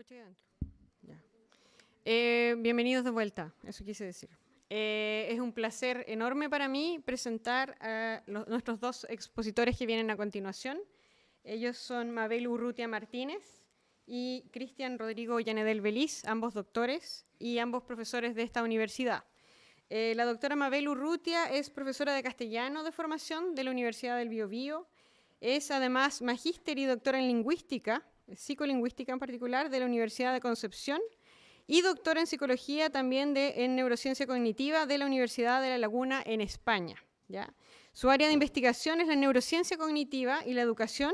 escuché dentro. Ya. Bienvenidos de vuelta, eso quise decir. Es un placer enorme para mí presentar a nuestros dos expositores que vienen a continuación. Ellos son Mabel Urrutia Martínez y Cristian Rodrigo Ollanedel Beliz, ambos doctores y ambos profesores de esta universidad. La doctora Mabel Urrutia es profesora de castellano de formación de la Universidad del Biobío. Es además magíster y doctora en lingüística, psicolingüística en particular, de la Universidad de Concepción, y doctora en psicología también en neurociencia cognitiva de la Universidad de La Laguna en España, ¿ya? Su área de investigación es la neurociencia cognitiva y la educación,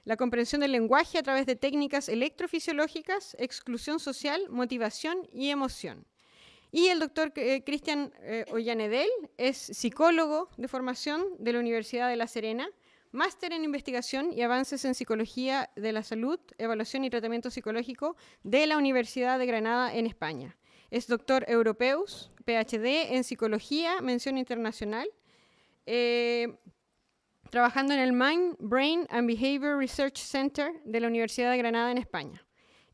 la comprensión del lenguaje a través de técnicas electrofisiológicas, exclusión social, motivación y emoción. Y el doctor Cristian Ollanedel es psicólogo de formación de la Universidad de La Serena, máster en investigación y avances en psicología de la salud, evaluación y tratamiento psicológico de la Universidad de Granada en España. Es doctor Europeus, PhD en psicología, mención internacional, trabajando en el Mind, Brain and Behavior Research Center de la Universidad de Granada en España.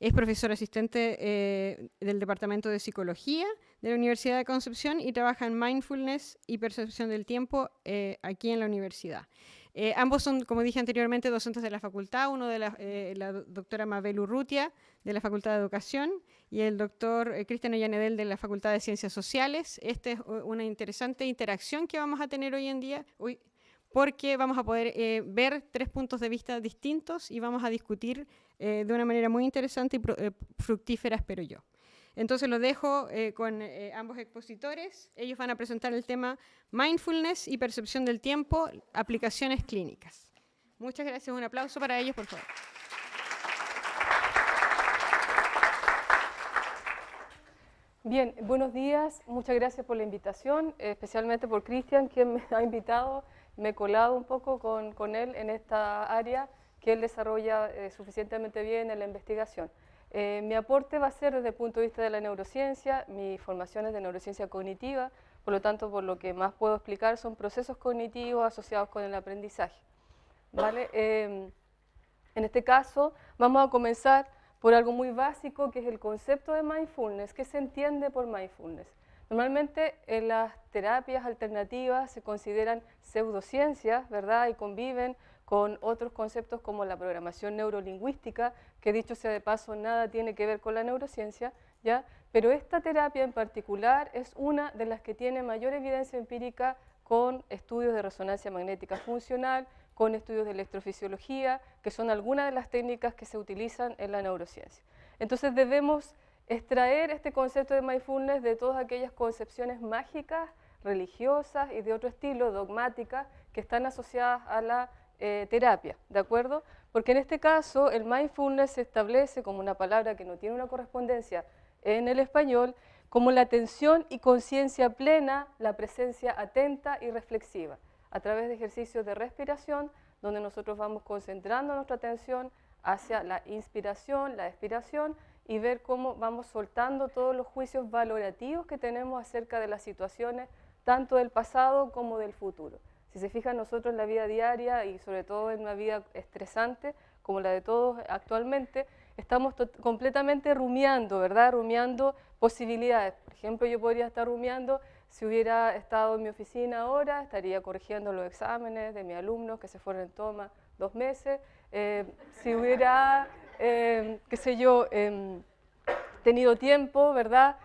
Es profesor asistente del Departamento de Psicología de la Universidad de Concepción y trabaja en Mindfulness y Percepción del Tiempo aquí en la universidad. Ambos son, como dije anteriormente, docentes de la facultad, uno de la doctora Mabel Urrutia de la Facultad de Educación y el doctor Cristian Ollanedel de la Facultad de Ciencias Sociales. Esta es una interesante interacción que vamos a tener hoy en día, porque vamos a poder ver tres puntos de vista distintos y vamos a discutir de una manera muy interesante y fructífera, espero yo. Entonces lo dejo con ambos expositores. Ellos van a presentar el tema Mindfulness y Percepción del Tiempo, aplicaciones clínicas. Muchas gracias. Un aplauso para ellos, por favor. Bien, buenos días. Muchas gracias por la invitación, especialmente por Cristian, quien me ha invitado. Me he colado un poco con él en esta área que él desarrolla suficientemente bien en la investigación. Mi aporte va a ser desde el punto de vista de la neurociencia. Mi formación es de neurociencia cognitiva, por lo tanto, por lo que más puedo explicar son procesos cognitivos asociados con el aprendizaje, ¿vale? En este caso, vamos a comenzar por algo muy básico, que es el concepto de mindfulness. ¿Qué se entiende por mindfulness? Normalmente en las terapias alternativas se consideran pseudociencias, ¿verdad? Y conviven con otros conceptos como la programación neurolingüística, que dicho sea de paso, nada tiene que ver con la neurociencia, ¿ya? Pero esta terapia en particular es una de las que tiene mayor evidencia empírica con estudios de resonancia magnética funcional, con estudios de electrofisiología, que son algunas de las técnicas que se utilizan en la neurociencia. Entonces debemos extraer este concepto de mindfulness de todas aquellas concepciones mágicas, religiosas y de otro estilo, dogmáticas, que están asociadas a la terapia, ¿de acuerdo? Porque en este caso el mindfulness se establece como una palabra que no tiene una correspondencia en el español, como la atención y conciencia plena, la presencia atenta y reflexiva, a través de ejercicios de respiración, donde nosotros vamos concentrando nuestra atención hacia la inspiración, la expiración, y ver cómo vamos soltando todos los juicios valorativos que tenemos acerca de las situaciones, tanto del pasado como del futuro. Si se fijan, nosotros en la vida diaria y sobre todo en una vida estresante como la de todos actualmente, estamos completamente rumiando, ¿verdad? Rumiando posibilidades. Por ejemplo, yo podría estar rumiando, si hubiera estado en mi oficina ahora, estaría corrigiendo los exámenes de mis alumnos que se fueron en toma 2 meses. Si hubiera, qué sé yo, tenido tiempo, ¿verdad?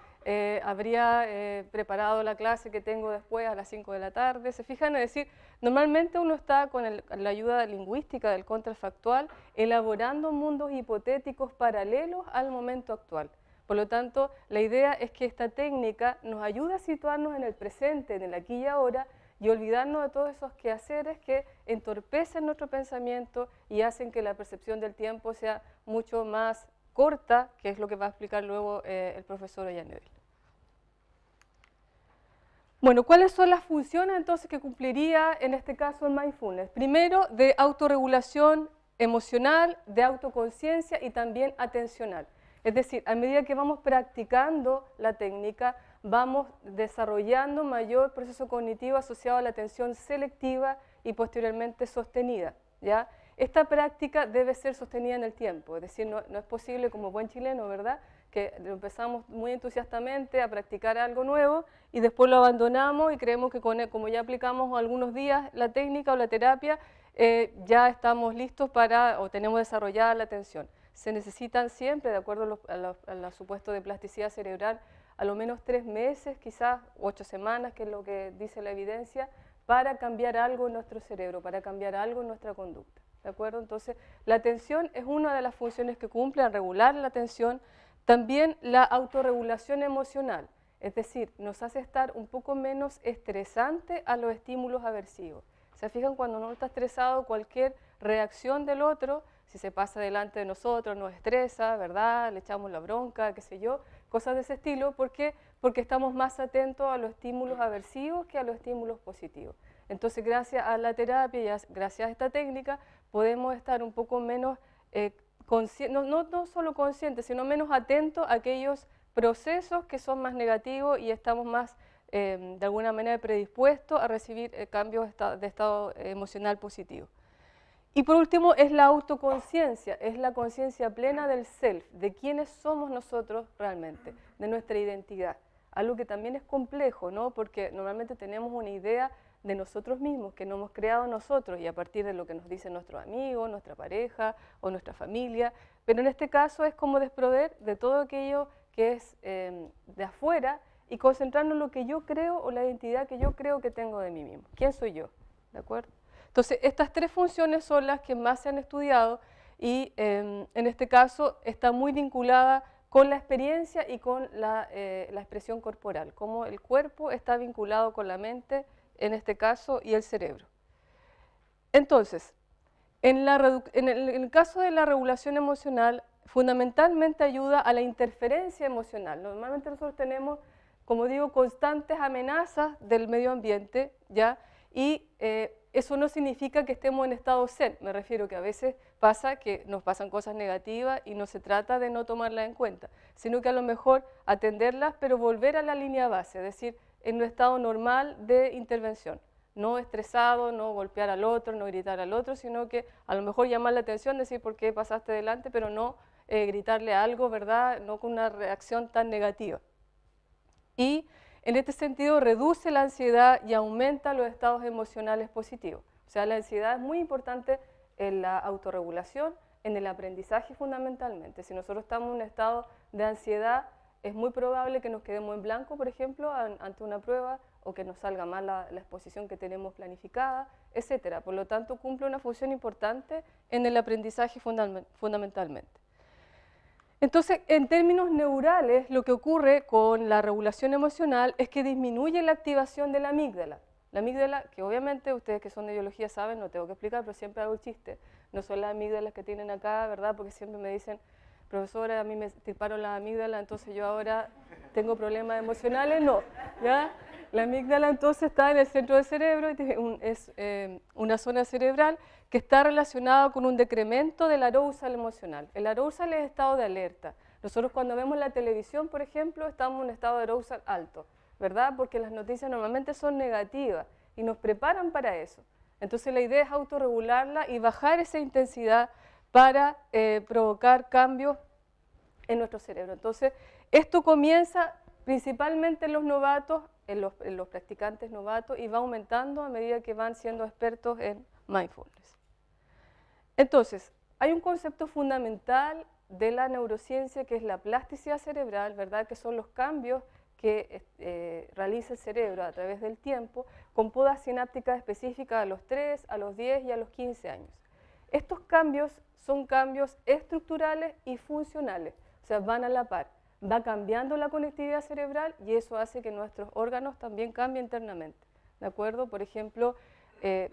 Habría preparado la clase que tengo después a las 5 de la tarde. ¿Se fijan? Es decir, normalmente uno está con la ayuda lingüística del contrafactual elaborando mundos hipotéticos paralelos al momento actual. Por lo tanto, la idea es que esta técnica nos ayuda a situarnos en el presente, en el aquí y ahora, y olvidarnos de todos esos quehaceres que entorpecen nuestro pensamiento y hacen que la percepción del tiempo sea mucho más corta, que es lo que va a explicar luego el profesor Ollanedel. Bueno, ¿cuáles son las funciones entonces que cumpliría en este caso el mindfulness? Primero, de autorregulación emocional, de autoconciencia y también atencional. Es decir, a medida que vamos practicando la técnica, vamos desarrollando mayor proceso cognitivo asociado a la atención selectiva y posteriormente sostenida, ¿ya? esta práctica debe ser sostenida en el tiempo, es decir, no es posible como buen chileno, ¿verdad?, que empezamos muy entusiastamente a practicar algo nuevo y después lo abandonamos y creemos que como ya aplicamos algunos días la técnica o la terapia, ya estamos listos para o tenemos desarrollada la atención. Se necesitan siempre, de acuerdo a los supuestos de plasticidad cerebral, a lo menos 3 meses, quizás 8 semanas, que es lo que dice la evidencia, para cambiar algo en nuestro cerebro, para cambiar algo en nuestra conducta. ¿De acuerdo? Entonces, la atención es una de las funciones que cumple al regular la atención. También la autorregulación emocional, es decir, nos hace estar un poco menos estresante a los estímulos aversivos. ¿Se fijan? Cuando uno está estresado, cualquier reacción del otro, si se pasa delante de nosotros, nos estresa, ¿verdad? Le echamos la bronca, qué sé yo, cosas de ese estilo. ¿Por qué? Porque estamos más atentos a los estímulos aversivos que a los estímulos positivos. Entonces, gracias a la terapia y gracias a esta técnica, podemos estar un poco menos no solo conscientes, sino menos atentos a aquellos procesos que son más negativos y estamos más, de alguna manera, predispuestos a recibir cambios de estado emocional positivo. Y por último, es la autoconciencia, es la conciencia plena del self, de quiénes somos nosotros realmente, de nuestra identidad. Algo que también es complejo, ¿no? Porque normalmente tenemos una idea de nosotros mismos, que nos hemos creado nosotros y a partir de lo que nos dicen nuestros amigos, nuestra pareja o nuestra familia, pero en este caso es como desprover de todo aquello que es de afuera y concentrarnos en lo que yo creo o la identidad que yo creo que tengo de mí mismo. ¿Quién soy yo? ¿De acuerdo? Entonces, estas 3 funciones son las que más se han estudiado y en este caso está muy vinculada con la experiencia y con la expresión corporal, cómo el cuerpo está vinculado con la mente, en este caso, y el cerebro. Entonces, en el caso de la regulación emocional, fundamentalmente ayuda a la interferencia emocional. Normalmente nosotros tenemos, como digo, constantes amenazas del medio ambiente, ¿ya? Y eso no significa que estemos en estado zen, me refiero que a veces pasa que nos pasan cosas negativas y no se trata de no tomarlas en cuenta, sino que a lo mejor atenderlas, pero volver a la línea base, es decir, en un estado normal de intervención, no estresado, no golpear al otro, no gritar al otro, sino que a lo mejor llamar la atención, decir por qué pasaste delante, pero no gritarle algo, ¿verdad? No con una reacción tan negativa. Y en este sentido reduce la ansiedad y aumenta los estados emocionales positivos. O sea, la ansiedad es muy importante en la autorregulación, en el aprendizaje fundamentalmente. Si nosotros estamos en un estado de ansiedad, es muy probable que nos quedemos en blanco, por ejemplo, ante una prueba, o que nos salga mal la exposición que tenemos planificada, etc. Por lo tanto, cumple una función importante en el aprendizaje fundamentalmente. Entonces, en términos neurales, lo que ocurre con la regulación emocional es que disminuye la activación de la amígdala. La amígdala, que obviamente ustedes que son de biología saben, no tengo que explicar, pero siempre hago el chiste, no son las amígdalas que tienen acá, ¿verdad? Porque siempre me dicen, profesora, a mí me estirparon la amígdala, entonces yo ahora tengo problemas emocionales. No, ¿ya? La amígdala entonces está en el centro del cerebro, es una zona cerebral que está relacionada con un decremento del arousal emocional. El arousal es estado de alerta. Nosotros cuando vemos la televisión, por ejemplo, estamos en un estado de arousal alto, ¿verdad? Porque las noticias normalmente son negativas y nos preparan para eso. Entonces la idea es autorregularla y bajar esa intensidad para provocar cambios en nuestro cerebro. Entonces, esto comienza principalmente en los novatos, en los practicantes novatos, y va aumentando a medida que van siendo expertos en mindfulness. Entonces, hay un concepto fundamental de la neurociencia que es la plasticidad cerebral, ¿verdad? Que son los cambios que realiza el cerebro a través del tiempo con podas sinápticas específicas a los 3, a los 10 y a los 15 años. Estos cambios son cambios estructurales y funcionales, o sea, van a la par. Va cambiando la conectividad cerebral y eso hace que nuestros órganos también cambien internamente, ¿de acuerdo? Por ejemplo,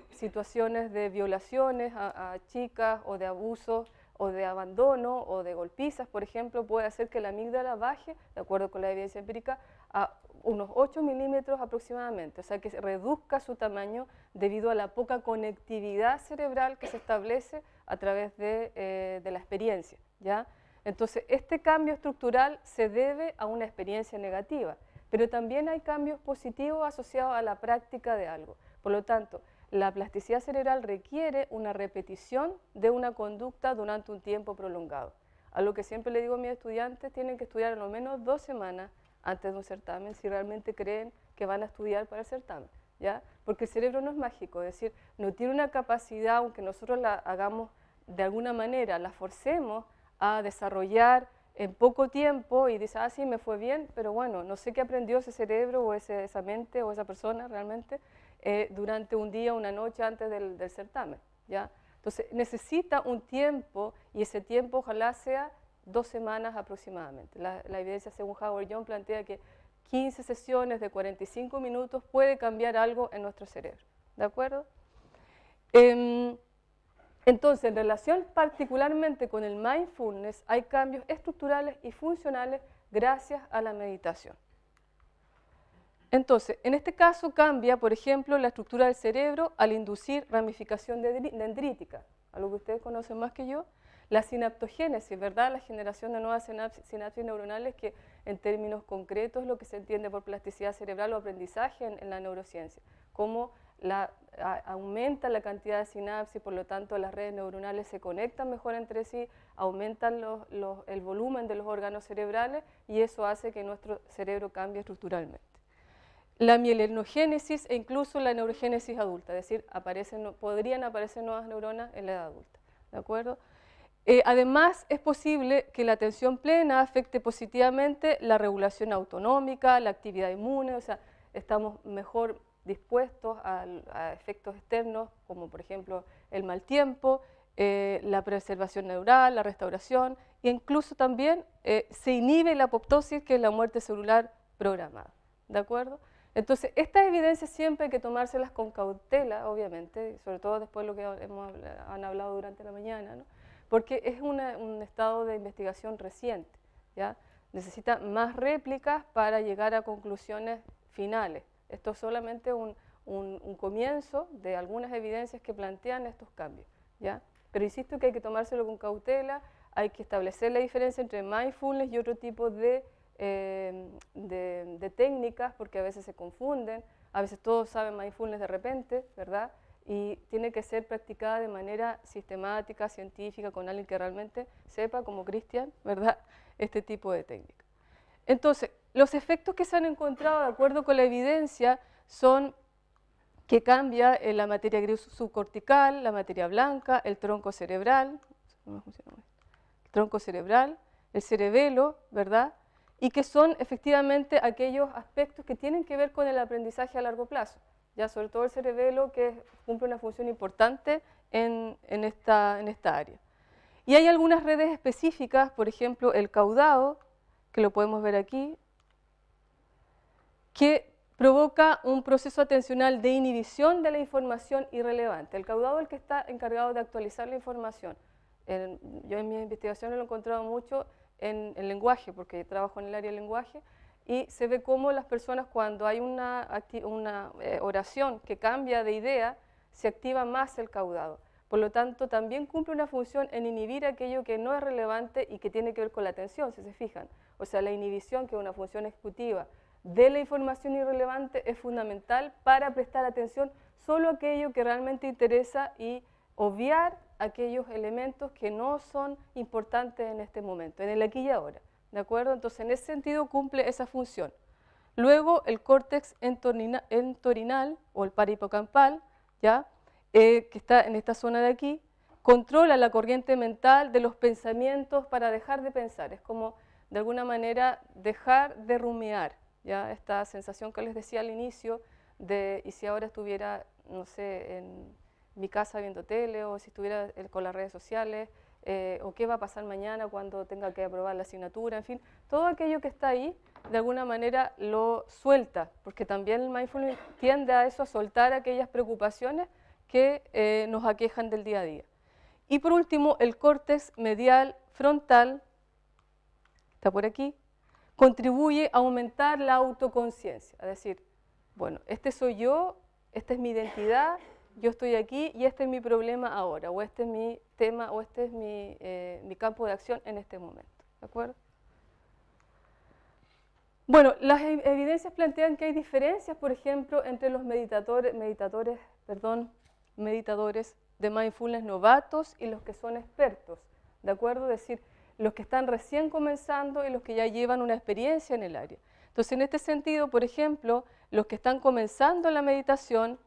situaciones de violaciones a chicas o de abusos o de abandono o de golpizas, por ejemplo, puede hacer que la amígdala baje, de acuerdo con la evidencia empírica, a unos 8 milímetros aproximadamente, o sea que se reduzca su tamaño debido a la poca conectividad cerebral que se establece a través de la experiencia, ¿ya? Entonces, este cambio estructural se debe a una experiencia negativa, pero también hay cambios positivos asociados a la práctica de algo. Por lo tanto, la plasticidad cerebral requiere una repetición de una conducta durante un tiempo prolongado. A lo que siempre le digo a mis estudiantes, tienen que estudiar al lo menos 2 semanas antes de un certamen si realmente creen que van a estudiar para el certamen, ¿ya? Porque el cerebro no es mágico, es decir, no tiene una capacidad, aunque nosotros la hagamos de alguna manera, la forcemos a desarrollar en poco tiempo y dice, ah, sí, me fue bien, pero bueno, no sé qué aprendió ese cerebro o esa mente o esa persona realmente durante un día, una noche antes del certamen, ¿ya? Entonces necesita un tiempo y ese tiempo ojalá sea 2 semanas aproximadamente. La evidencia según Howard Young plantea que 15 sesiones de 45 minutos puede cambiar algo en nuestro cerebro, ¿de acuerdo? Entonces, en relación particularmente con el mindfulness, hay cambios estructurales y funcionales gracias a la meditación. Entonces, en este caso cambia, por ejemplo, la estructura del cerebro al inducir ramificación dendrítica, algo que ustedes conocen más que yo. La sinaptogénesis, ¿verdad? La generación de nuevas sinapsis neuronales, que en términos concretos es lo que se entiende por plasticidad cerebral o aprendizaje en la neurociencia. Cómo aumenta la cantidad de sinapsis, por lo tanto las redes neuronales se conectan mejor entre sí, aumentan el volumen de los órganos cerebrales y eso hace que nuestro cerebro cambie estructuralmente. La mielinogénesis e incluso la neurogénesis adulta, es decir, podrían aparecer nuevas neuronas en la edad adulta, ¿de acuerdo? Además, es posible que la atención plena afecte positivamente la regulación autonómica, la actividad inmune, o sea, estamos mejor dispuestos a efectos externos, como por ejemplo el mal tiempo, la preservación neural, la restauración, e incluso también se inhibe la apoptosis, que es la muerte celular programada, ¿de acuerdo? Entonces, estas evidencias siempre hay que tomárselas con cautela, obviamente, sobre todo después de lo que han hablado durante la mañana, ¿no? Porque es un estado de investigación reciente, ¿ya? Necesita más réplicas para llegar a conclusiones finales. Esto es solamente un comienzo de algunas evidencias que plantean estos cambios, ¿ya? Pero insisto que hay que tomárselo con cautela, hay que establecer la diferencia entre mindfulness y otro tipo de técnicas, porque a veces se confunden, a veces todos saben mindfulness de repente, ¿verdad? Y tiene que ser practicada de manera sistemática, científica, con alguien que realmente sepa, como Cristian, ¿verdad?, este tipo de técnica. Entonces, los efectos que se han encontrado, de acuerdo con la evidencia, son que cambia la materia gris subcortical, la materia blanca, el tronco cerebral, el cerebelo, ¿verdad?, y que son efectivamente aquellos aspectos que tienen que ver con el aprendizaje a largo plazo, ya sobre todo el cerebelo, que cumple una función importante en esta área. Y hay algunas redes específicas, por ejemplo el caudado, que lo podemos ver aquí, que provoca un proceso atencional de inhibición de la información irrelevante. El caudado es el que está encargado de actualizar la información. Yo en mis investigaciones lo he encontrado mucho en el lenguaje, porque trabajo en el área del lenguaje, y se ve cómo las personas, cuando hay una oración que cambia de idea, se activa más el caudado. Por lo tanto, también cumple una función en inhibir aquello que no es relevante y que tiene que ver con la atención, si se fijan. O sea, la inhibición, que es una función ejecutiva de la información irrelevante, es fundamental para prestar atención solo a aquello que realmente interesa y obviar aquellos elementos que no son importantes en este momento, en el aquí y ahora, ¿de acuerdo? Entonces, en ese sentido cumple esa función. Luego, el córtex entorhinal o el parahipocampal, ¿ya?, que está en esta zona de aquí, controla la corriente mental de los pensamientos para dejar de pensar. Es como, de alguna manera, dejar de rumiar, ¿ya? Esta sensación que les decía al inicio de, y si ahora estuviera, no sé, en mi casa viendo tele, o si estuviera con las redes sociales, o qué va a pasar mañana cuando tenga que aprobar la asignatura, en fin, todo aquello que está ahí, de alguna manera lo suelta, porque también el mindfulness tiende a eso, a soltar aquellas preocupaciones que nos aquejan del día a día. Y por último, el córtex medial frontal, está por aquí, contribuye a aumentar la autoconciencia, es decir, bueno, este soy yo, esta es mi identidad, yo estoy aquí y este es mi problema ahora, o este es mi tema, o este es mi campo de acción en este momento, ¿de acuerdo? Bueno, las evidencias plantean que hay diferencias, por ejemplo, entre los meditadores meditadores de mindfulness novatos y los que son expertos, ¿de acuerdo? Es decir, los que están recién comenzando y los que ya llevan una experiencia en el área. Entonces, en este sentido, por ejemplo, los que están comenzando la meditación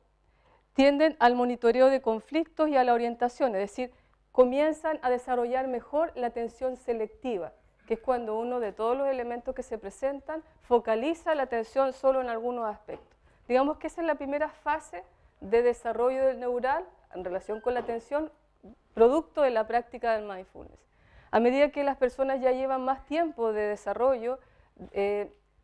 tienden al monitoreo de conflictos y a la orientación, es decir, comienzan a desarrollar mejor la atención selectiva, que es cuando uno de todos los elementos que se presentan focaliza la atención solo en algunos aspectos. Digamos que esa es la primera fase de desarrollo del neural en relación con la atención, producto de la práctica del mindfulness. A medida que las personas ya llevan más tiempo de desarrollo,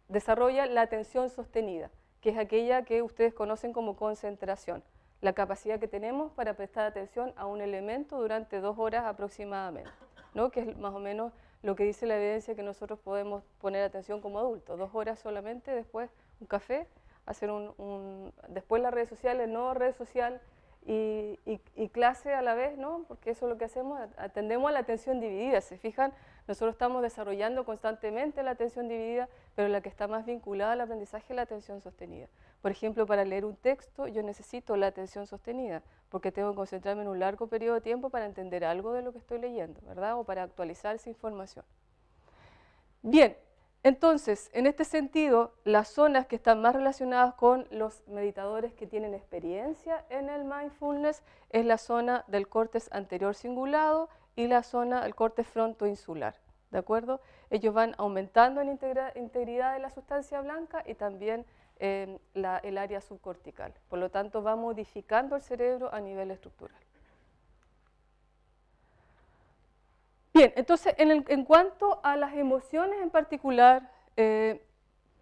desarrollan la atención sostenida, que es aquella que ustedes conocen como concentración, la capacidad que tenemos para prestar atención a un elemento durante 2 horas aproximadamente, ¿no? Que es más o menos lo que dice la evidencia que nosotros podemos poner atención como adultos, 2 horas solamente, después un café, hacer después las redes sociales, no red social y clase a la vez, ¿no? Porque eso es lo que hacemos, atendemos a la atención dividida, ¿se fijan? Nosotros estamos desarrollando constantemente la atención dividida, pero la que está más vinculada al aprendizaje es la atención sostenida. Por ejemplo, para leer un texto yo necesito la atención sostenida, porque tengo que concentrarme en un largo periodo de tiempo para entender algo de lo que estoy leyendo, ¿verdad? O para actualizar esa información. Bien, entonces, en este sentido, las zonas que están más relacionadas con los meditadores que tienen experiencia en el mindfulness es la zona del córtex anterior cingulado y la zona del córtex frontoinsular, ¿de acuerdo? Ellos van aumentando en integridad de la sustancia blanca y también el área subcortical. Por lo tanto, va modificando el cerebro a nivel estructural. Bien, entonces, en cuanto a las emociones en particular,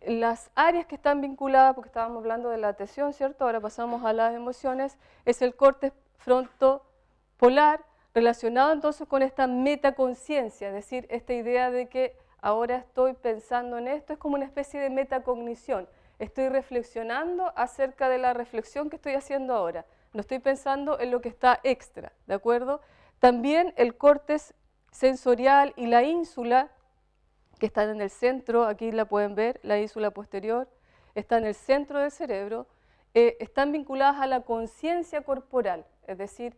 las áreas que están vinculadas, porque estábamos hablando de la atención, ¿cierto? Ahora pasamos a las emociones, es el córtex frontopolar, relacionado entonces con esta metaconciencia, es decir, esta idea de que ahora estoy pensando en esto, es como una especie de metacognición. Estoy reflexionando acerca de la reflexión que estoy haciendo ahora. No estoy pensando en lo que está extra, ¿de acuerdo? También el córtex sensorial y la ínsula, que están en el centro, aquí la pueden ver, la ínsula posterior, está en el centro del cerebro, están vinculadas a la conciencia corporal, es decir,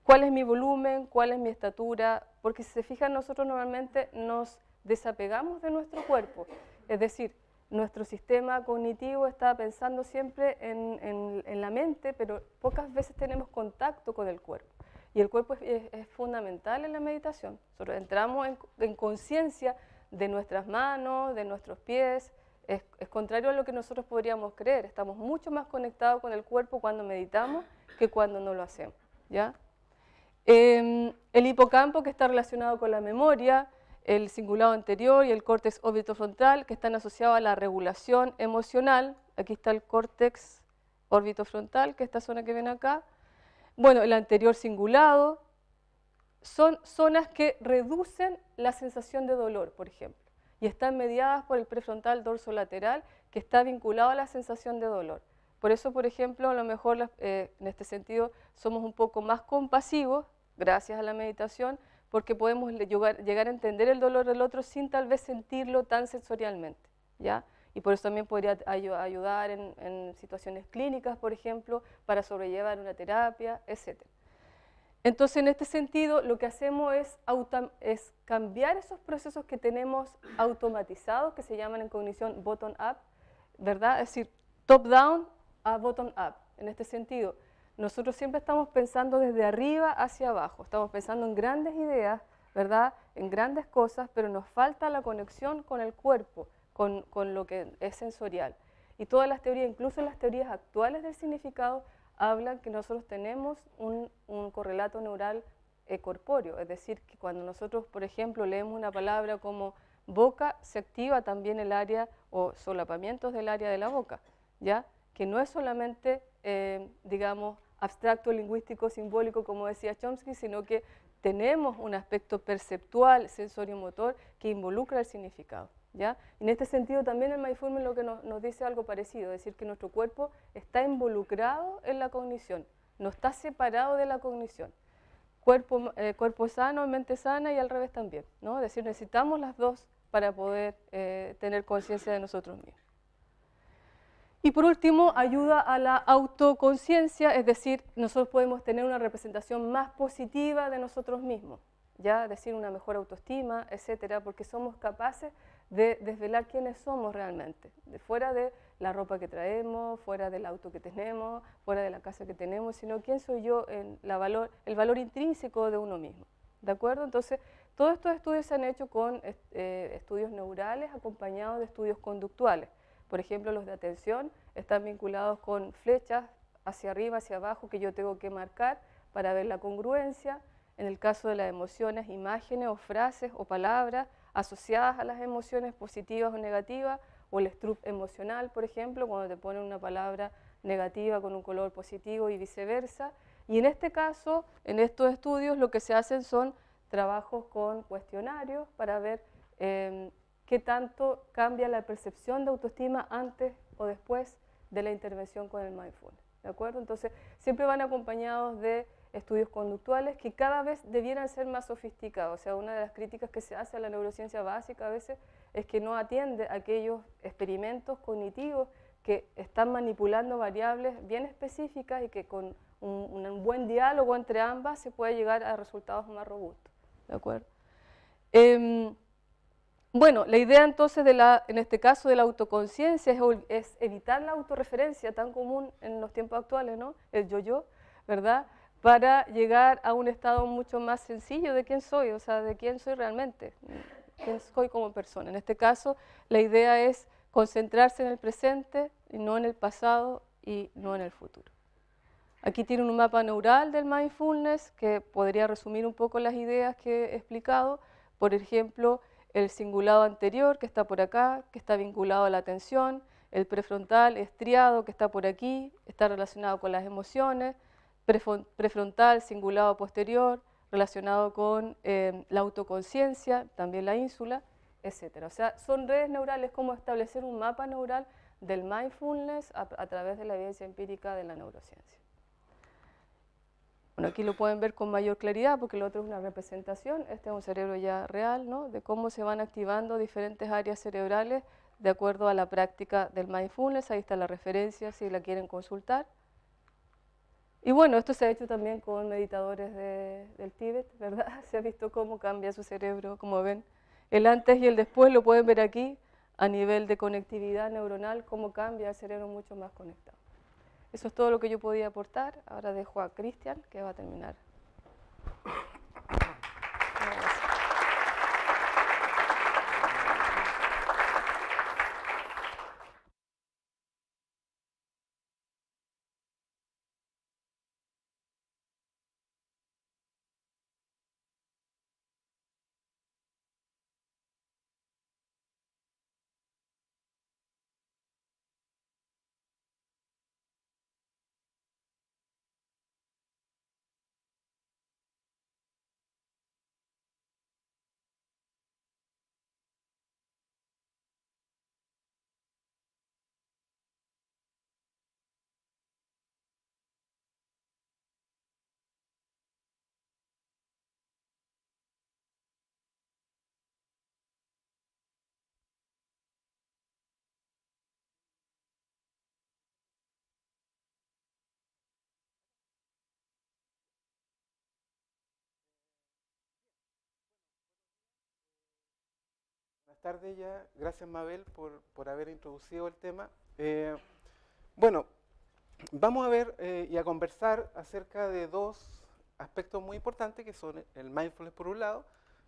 cuál es mi volumen, cuál es mi estatura, porque si se fijan nosotros normalmente nos desapegamos de nuestro cuerpo, es decir, nuestro sistema cognitivo está pensando siempre en la mente, pero pocas veces tenemos contacto con el cuerpo. Y el cuerpo es fundamental en la meditación. Nosotros entramos en conciencia de nuestras manos, de nuestros pies. Es contrario a lo que nosotros podríamos creer. Estamos mucho más conectados con el cuerpo cuando meditamos que cuando no lo hacemos, ¿ya? El hipocampo, que está relacionado con la memoria, el cingulado anterior y el córtex orbitofrontal, que están asociados a la regulación emocional. Aquí está el córtex orbitofrontal, que es esta zona que ven acá. Bueno, el anterior cingulado, son zonas que reducen la sensación de dolor, por ejemplo, y están mediadas por el prefrontal dorsolateral, que está vinculado a la sensación de dolor. Por eso, por ejemplo, a lo mejor en este sentido somos un poco más compasivos, gracias a la meditación, porque podemos llegar a entender el dolor del otro sin tal vez sentirlo tan sensorialmente, ¿ya? Y por eso también podría ayudar en situaciones clínicas, por ejemplo, para sobrellevar una terapia, etc. Entonces, en este sentido, lo que hacemos es cambiar esos procesos que tenemos automatizados, que se llaman en cognición bottom-up, ¿verdad? Es decir, top-down a bottom-up. En este sentido, nosotros siempre estamos pensando desde arriba hacia abajo, estamos pensando en grandes ideas, ¿verdad? En grandes cosas, pero nos falta la conexión con el cuerpo, con lo que es sensorial. Y todas las teorías, incluso las teorías actuales del significado, hablan que nosotros tenemos un correlato neural corpóreo, es decir, que cuando nosotros, por ejemplo, leemos una palabra como boca, se activa también el área o solapamientos del área de la boca, ¿ya? Que no es solamente, digamos, abstracto, lingüístico, simbólico, como decía Chomsky, sino que tenemos un aspecto perceptual, sensorio-motor, que involucra el significado, ¿ya? En este sentido también el mindfulness lo que nos dice algo parecido, es decir, que nuestro cuerpo está involucrado en la cognición, no está separado de la cognición. Cuerpo sano, mente sana y al revés también, ¿no? Es decir, necesitamos las dos para poder tener conciencia de nosotros mismos. Y por último, ayuda a la autoconciencia, es decir, nosotros podemos tener una representación más positiva de nosotros mismos, ya, es decir, una mejor autoestima, etcétera, porque somos capaces de desvelar quiénes somos realmente, fuera de la ropa que traemos, fuera del auto que tenemos, fuera de la casa que tenemos, sino quién soy yo en el valor intrínseco de uno mismo, ¿de acuerdo? Entonces, todos estos estudios se han hecho con estudios neurales acompañados de estudios conductuales. Por ejemplo, los de atención están vinculados con flechas hacia arriba, hacia abajo, que yo tengo que marcar para ver la congruencia. En el caso de las emociones, imágenes o frases o palabras asociadas a las emociones positivas o negativas, o el strup emocional, por ejemplo, cuando te ponen una palabra negativa con un color positivo y viceversa. Y en este caso, en estos estudios, lo que se hacen son trabajos con cuestionarios para ver qué tanto cambia la percepción de autoestima antes o después de la intervención con el mindfulness, ¿de acuerdo? Entonces, siempre van acompañados de estudios conductuales que cada vez debieran ser más sofisticados. O sea, una de las críticas que se hace a la neurociencia básica a veces es que no atiende a aquellos experimentos cognitivos que están manipulando variables bien específicas y que con un buen diálogo entre ambas se puede llegar a resultados más robustos, ¿de acuerdo? Bueno, la idea entonces, en este caso de la autoconciencia, es evitar la autorreferencia tan común en los tiempos actuales, ¿no? El yo-yo, ¿verdad? Para llegar a un estado mucho más sencillo de quién soy, o sea, de quién soy realmente, quién soy como persona. En este caso, la idea es concentrarse en el presente y no en el pasado y no en el futuro. Aquí tiene un mapa neural del mindfulness que podría resumir un poco las ideas que he explicado. Por ejemplo, el cingulado anterior, que está por acá, que está vinculado a la atención, el prefrontal estriado, que está por aquí, está relacionado con las emociones, prefrontal, cingulado posterior, relacionado con la autoconciencia, también la ínsula, etc. O sea, son redes neurales, como establecer un mapa neural del mindfulness a través de la evidencia empírica de la neurociencia. Bueno, aquí lo pueden ver con mayor claridad porque lo otro es una representación, este es un cerebro ya real, ¿no? De cómo se van activando diferentes áreas cerebrales de acuerdo a la práctica del mindfulness. Ahí está la referencia si la quieren consultar. Y bueno, esto se ha hecho también con meditadores del Tíbet, ¿verdad? Se ha visto cómo cambia su cerebro, como ven. El antes y el después lo pueden ver aquí a nivel de conectividad neuronal, cómo cambia el cerebro mucho más conectado. Eso es todo lo que yo podía aportar. Ahora dejo a Cristian, que va a terminar. Buenas tardes ya, gracias Mabel por haber introducido el tema. Bueno, vamos a ver y a conversar acerca de dos aspectos muy importantes que son el mindfulness por un lado,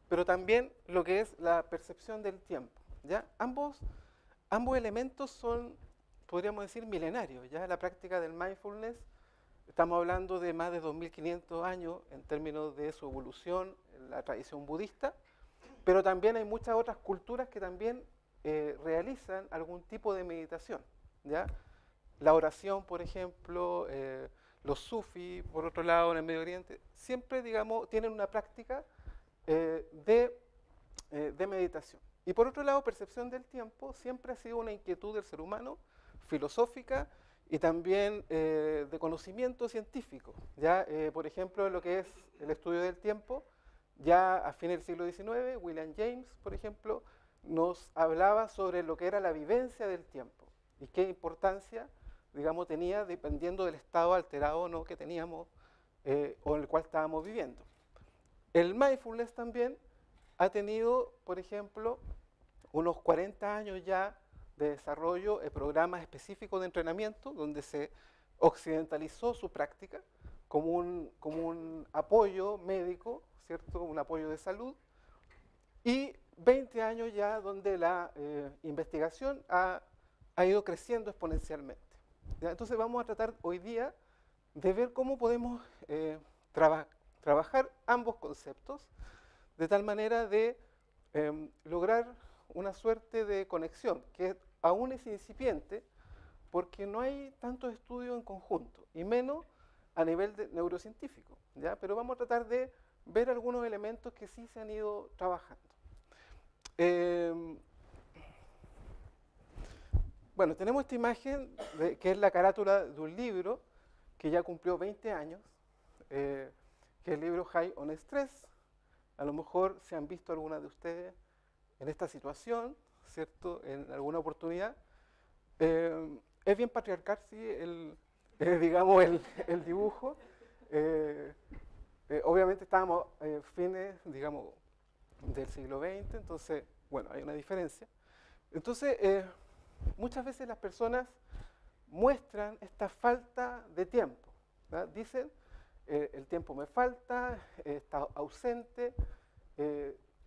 pero también lo que es la percepción del tiempo, ¿ya? Ambos elementos son, podríamos decir, milenarios, ¿ya? La práctica del mindfulness, estamos hablando de más de 2500 años en términos de su evolución en la tradición budista, pero también hay muchas otras culturas que también realizan algún tipo de meditación, ¿ya? La oración, por ejemplo, los sufis, por otro lado, en el Medio Oriente, siempre, digamos, tienen una práctica de meditación. Y por otro lado, percepción del tiempo siempre ha sido una inquietud del ser humano, filosófica y también de conocimiento científico, ¿ya? Por ejemplo, lo que es el estudio del tiempo, ya a fines del siglo XIX, William James, por ejemplo, nos hablaba sobre lo que era la vivencia del tiempo. y qué importancia, digamos, tenía dependiendo del estado alterado o no que teníamos o en el cual estábamos viviendo. El mindfulness también ha tenido, por ejemplo, unos 40 años ya de desarrollo de programas específicos de entrenamiento donde se occidentalizó su práctica como un apoyo médico, ¿cierto? Un apoyo de salud, y 20 años ya donde la investigación ha ido creciendo exponencialmente. ¿Ya? Entonces vamos a tratar hoy día de ver cómo podemos trabajar ambos conceptos de tal manera de lograr una suerte de conexión que aún es incipiente porque no hay tantos estudios en conjunto y menos a nivel neurocientífico, ¿ya? Pero vamos a tratar de ver algunos elementos que sí se han ido trabajando. Bueno, tenemos esta imagen que es la carátula de un libro que ya cumplió 20 años, que es el libro High on Stress. A lo mejor se han visto algunas de ustedes en esta situación, ¿cierto? En alguna oportunidad. Es bien patriarcal, sí, digamos, el dibujo. Obviamente estábamos fines, digamos, del siglo XX, entonces, bueno, hay una diferencia. Entonces, muchas veces las personas muestran esta falta de tiempo, ¿verdad? Dicen, el tiempo me falta, está ausente.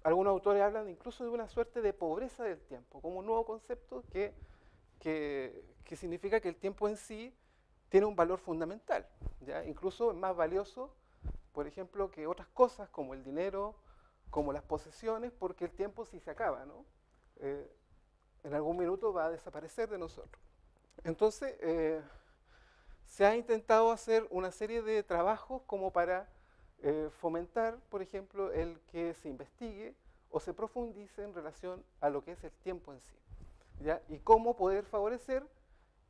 Algunos autores hablan incluso de una suerte de pobreza del tiempo, como un nuevo concepto que significa que el tiempo en sí tiene un valor fundamental, ¿ya? Incluso es más valioso, por ejemplo, que otras cosas como el dinero, como las posesiones, porque el tiempo sí se acaba, ¿no? En algún minuto va a desaparecer de nosotros. Entonces, se ha intentado hacer una serie de trabajos como para fomentar, por ejemplo, el que se investigue o se profundice en relación a lo que es el tiempo en sí, ¿ya? Y cómo poder favorecer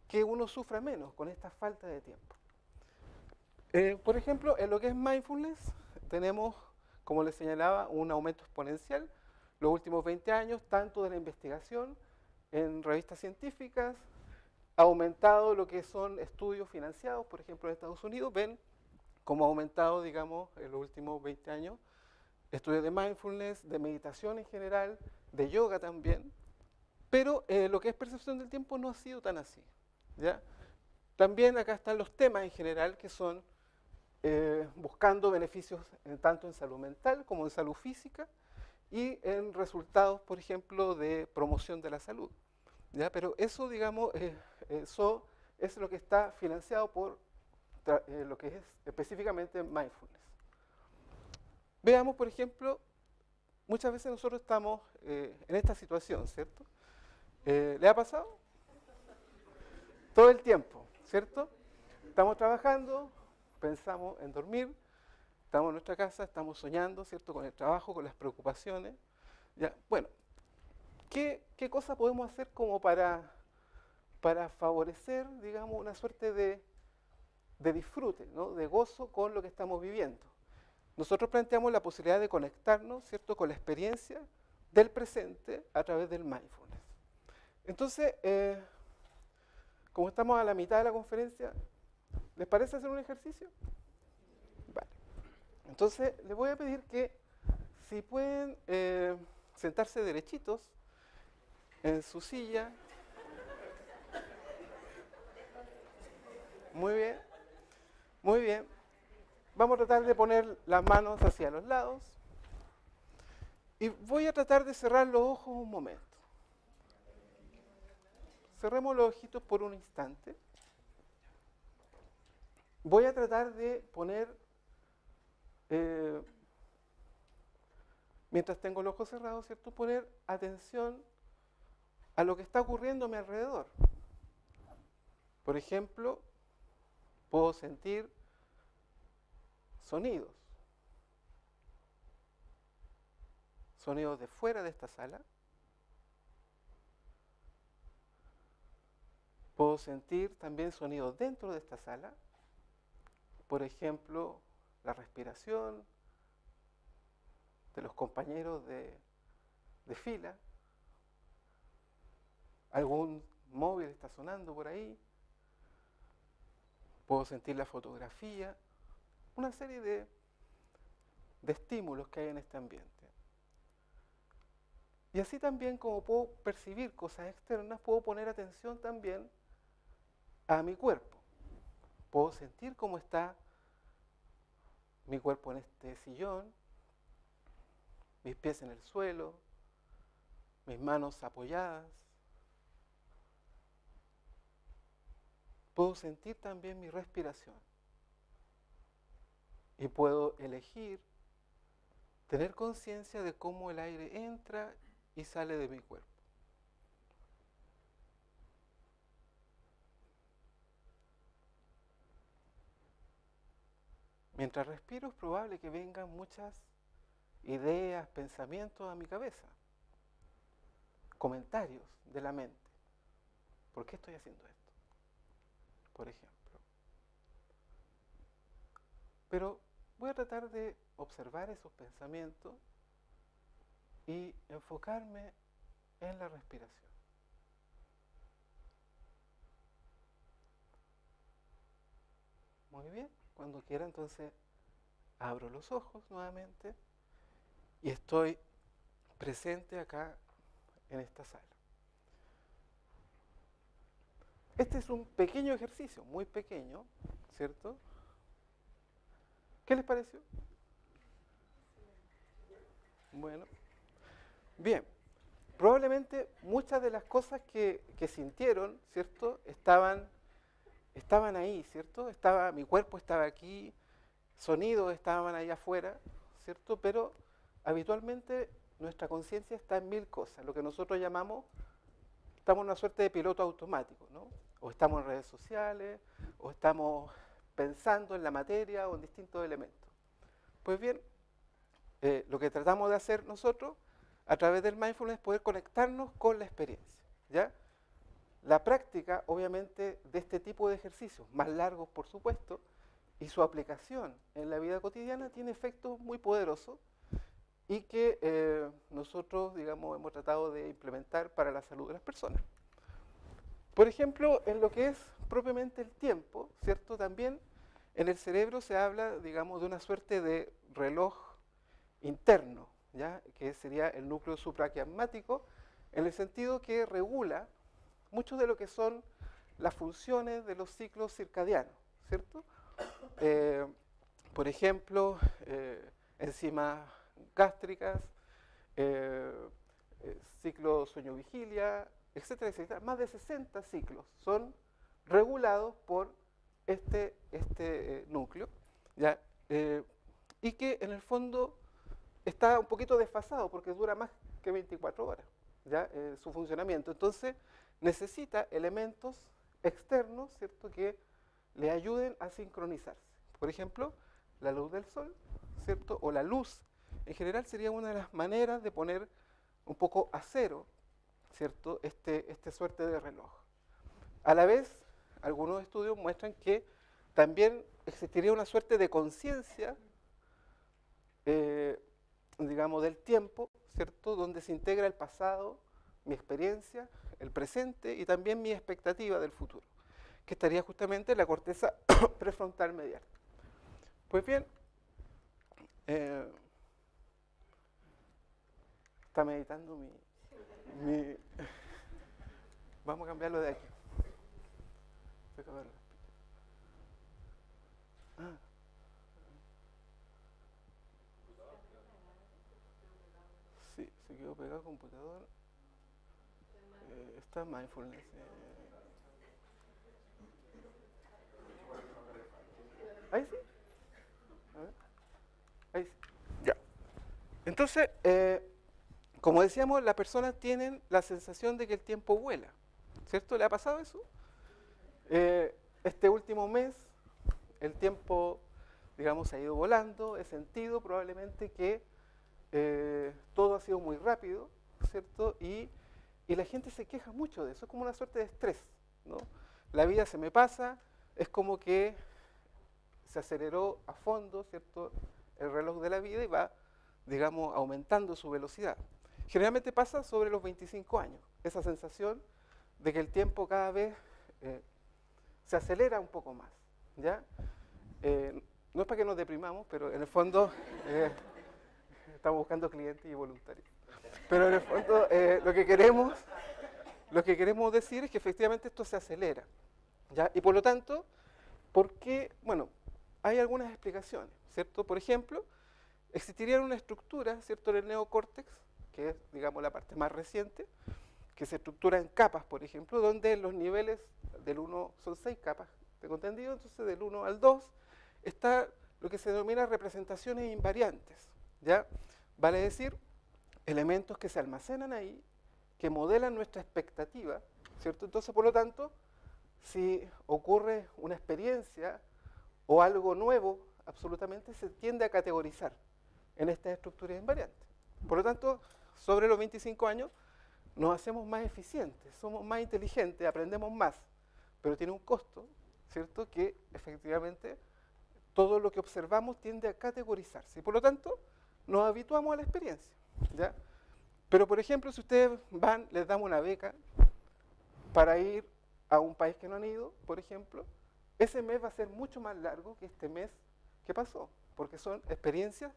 que uno sufra menos con esta falta de tiempo. Por ejemplo, en lo que es mindfulness, tenemos, como les señalaba, un aumento exponencial los últimos 20 años, tanto de la investigación en revistas científicas, ha aumentado lo que son estudios financiados, por ejemplo, en Estados Unidos, ven cómo ha aumentado, digamos, en los últimos 20 años, estudios de mindfulness, de meditación en general, de yoga también, pero lo que es percepción del tiempo no ha sido tan así, ¿ya? También acá están los temas en general que son buscando beneficios tanto en salud mental como en salud física y en resultados, por ejemplo, de promoción de la salud, ¿ya? Pero eso, digamos, eso es lo que está financiado por lo que es específicamente mindfulness. Veamos, por ejemplo, muchas veces nosotros estamos en esta situación, ¿cierto? ¿Le ha pasado? Todo el tiempo, ¿cierto? Estamos trabajando, pensamos en dormir, estamos en nuestra casa, estamos soñando, ¿cierto? Con el trabajo, con las preocupaciones. ¿Ya? Bueno, ¿qué cosa podemos hacer como para favorecer, digamos, una suerte de disfrute, ¿no? De gozo con lo que estamos viviendo? Nosotros planteamos la posibilidad de conectarnos, ¿cierto?, con la experiencia del presente a través del mindfulness. Entonces, como estamos a la mitad de la conferencia, ¿les parece hacer un ejercicio? Vale. Entonces, les voy a pedir que si pueden sentarse derechitos en su silla. Muy bien, muy bien. Vamos a tratar de poner las manos hacia los lados. Y voy a tratar de cerrar los ojos un momento. Cerremos los ojitos por un instante. Voy a tratar de poner, mientras tengo los ojos cerrados, ¿cierto?, poner atención a lo que está ocurriendo a mi alrededor. Por ejemplo, puedo sentir sonidos. Sonidos de fuera de esta sala. Puedo sentir también sonidos dentro de esta sala. Por ejemplo, la respiración de los compañeros de fila. Algún móvil está sonando por ahí, puedo sentir la fotografía, una serie de estímulos que hay en este ambiente. Y así también como puedo percibir cosas externas, puedo poner atención también a mi cuerpo. Puedo sentir cómo está mi cuerpo en este sillón, mis pies en el suelo, mis manos apoyadas. Puedo sentir también mi respiración. Y puedo elegir tener conciencia de cómo el aire entra y sale de mi cuerpo. Mientras respiro es probable que vengan muchas ideas, pensamientos a mi cabeza, comentarios de la mente. ¿Por qué estoy haciendo esto? Por ejemplo. Pero voy a tratar de observar esos pensamientos y enfocarme en la respiración. Muy bien, cuando quiera entonces abro los ojos nuevamente y estoy presente acá en esta sala. Este es un pequeño ejercicio, muy pequeño, ¿cierto? ¿Qué les pareció? Bueno, bien, probablemente muchas de las cosas que sintieron, ¿cierto? Estaban ahí, ¿cierto? Mi cuerpo estaba aquí, sonidos estaban ahí afuera, ¿cierto? Pero habitualmente nuestra conciencia está en mil cosas, lo que nosotros llamamos, estamos en una suerte de piloto automático, ¿no? O estamos en redes sociales, o estamos pensando en la materia o en distintos elementos. Pues bien, lo que tratamos de hacer nosotros a través del mindfulness es poder conectarnos con la experiencia, ¿ya? La práctica, obviamente, de este tipo de ejercicios, más largos por supuesto, y su aplicación en la vida cotidiana tiene efectos muy poderosos y que nosotros, digamos, hemos tratado de implementar para la salud de las personas. Por ejemplo, en lo que es propiamente el tiempo, ¿cierto? También en el cerebro se habla, digamos, de una suerte de reloj interno, ¿ya? Que sería el núcleo supraquiasmático, en el sentido que regula mucho de lo que son las funciones de los ciclos circadianos, ¿cierto? Por ejemplo, enzimas gástricas, ciclo sueño-vigilia, etcétera, etcétera. Más de 60 ciclos son regulados por este núcleo, ¿ya? Y que en el fondo está un poquito desfasado porque dura más que 24 horas, ¿ya? Su funcionamiento. Entonces necesita elementos externos, ¿cierto?, que le ayuden a sincronizarse. Por ejemplo, la luz del sol, ¿cierto?, o la luz en general sería una de las maneras de poner un poco a cero, ¿cierto?, este suerte de reloj. A la vez, algunos estudios muestran que también existiría una suerte de conciencia, digamos, del tiempo, ¿cierto?, donde se integra el pasado, mi experiencia, el presente y también mi expectativa del futuro, que estaría justamente en la corteza prefrontal medial. Pues bien, está meditando mi... Vamos a cambiarlo de aquí. Ah. Sí, se quedó pegado al computador. Está mindfulness. Ahí sí. A ver. Ahí sí. Ya. Entonces, como decíamos, las personas tienen la sensación de que el tiempo vuela, ¿cierto? ¿Le ha pasado eso? Este último mes, el tiempo, digamos, ha ido volando. He sentido probablemente que todo ha sido muy rápido, ¿cierto? Y la gente se queja mucho de eso, es como una suerte de estrés, ¿no? La vida se me pasa, es como que se aceleró a fondo, ¿cierto?, el reloj de la vida y va, digamos, aumentando su velocidad. Generalmente pasa sobre los 25 años, esa sensación de que el tiempo cada vez se acelera un poco más, ¿ya? No es para que nos deprimamos, pero en el fondo estamos buscando clientes y voluntarios. Pero en el fondo lo que queremos decir es que efectivamente esto se acelera, ¿ya? Y por lo tanto, ¿por qué? Bueno, hay algunas explicaciones, ¿cierto? Por ejemplo, existiría una estructura, ¿cierto?, en el neocórtex, que es, digamos, la parte más reciente, que se estructura en capas, por ejemplo, donde los niveles del 1 son 6 capas, ¿tengo entendido? Entonces del 1 al 2 está lo que se denomina representaciones invariantes, ¿ya? Vale decir, elementos que se almacenan ahí, que modelan nuestra expectativa, ¿cierto? Entonces, por lo tanto, si ocurre una experiencia o algo nuevo, absolutamente se tiende a categorizar en estas estructuras invariantes. Por lo tanto, sobre los 25 años nos hacemos más eficientes, somos más inteligentes, aprendemos más, pero tiene un costo, ¿cierto? Que efectivamente todo lo que observamos tiende a categorizarse y por lo tanto nos habituamos a la experiencia, ¿ya? Pero por ejemplo, si ustedes van, les damos una beca para ir a un país que no han ido, por ejemplo, ese mes va a ser mucho más largo que este mes que pasó, porque son experiencias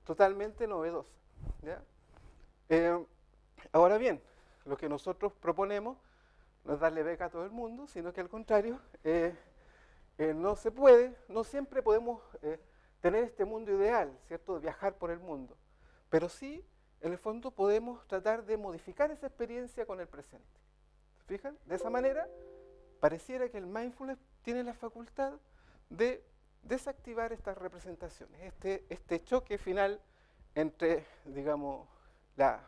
totalmente novedosas, ¿ya? Ahora bien, lo que nosotros proponemos no es darle beca a todo el mundo, sino que al contrario, no se puede, no siempre podemos tener este mundo ideal, ¿cierto?, de viajar por el mundo, pero sí, en el fondo podemos tratar de modificar esa experiencia con el presente. ¿Se fijan? De esa manera, pareciera que el mindfulness tiene la facultad de desactivar estas representaciones, este choque final entre, digamos, las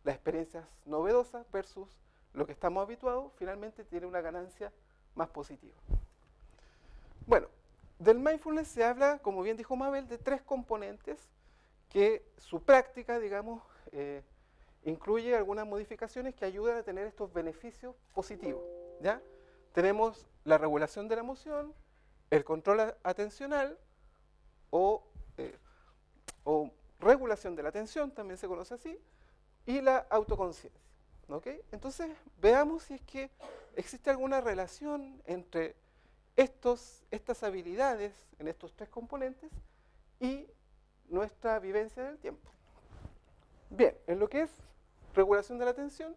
experiencias novedosas versus lo que estamos habituados, finalmente tiene una ganancia más positiva. Bueno, del mindfulness se habla, como bien dijo Mabel, de 3 componentes que su práctica, digamos, incluye algunas modificaciones que ayudan a tener estos beneficios positivos, ¿ya? Tenemos la regulación de la emoción, el control atencional o regulación de la atención, también se conoce así, y la autoconciencia, ¿ok? Entonces, veamos si es que existe alguna relación entre estas habilidades en estos 3 componentes y nuestra vivencia del tiempo. Bien, en lo que es regulación de la atención,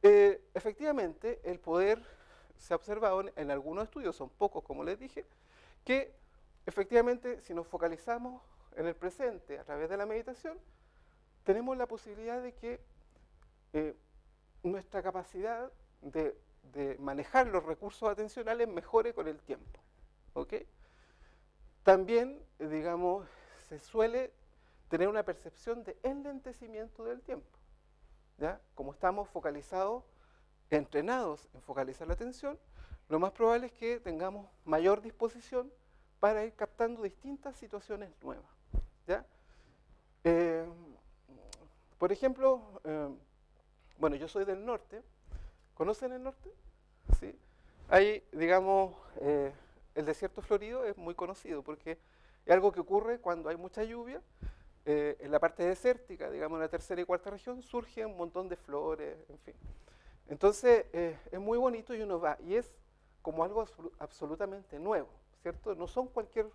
efectivamente el poder se ha observado en algunos estudios, son pocos como les dije, que efectivamente si nos focalizamos en el presente a través de la meditación, tenemos la posibilidad de que nuestra capacidad de manejar los recursos atencionales mejore con el tiempo, ¿ok? También, digamos, se suele tener una percepción de enlentecimiento del tiempo, ¿ya? Como estamos focalizados, entrenados en focalizar la atención, lo más probable es que tengamos mayor disposición para ir captando distintas situaciones nuevas, ¿ya? Por ejemplo, bueno, yo soy del norte. ¿Conocen el norte? ¿Sí? Ahí, digamos, el desierto florido es muy conocido porque es algo que ocurre cuando hay mucha lluvia. En la parte desértica, digamos, en la tercera y cuarta región, surge un montón de flores, en fin. Entonces, es muy bonito y uno va, y es como algo absolutamente nuevo, ¿cierto? No son cualquier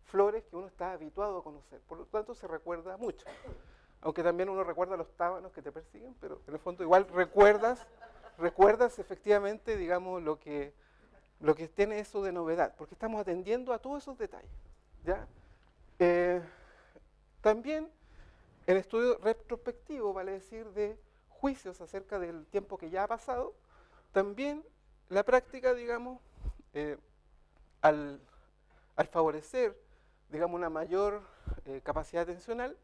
flores que uno está habituado a conocer, por lo tanto se recuerda mucho. Aunque también uno recuerda los tábanos que te persiguen, pero en el fondo igual recuerdas efectivamente, digamos, lo que tiene eso de novedad, porque estamos atendiendo a todos esos detalles, ¿ya? También el estudio retrospectivo, vale decir, de juicios acerca del tiempo que ya ha pasado, también la práctica, digamos, al favorecer, digamos, una mayor capacidad atencional,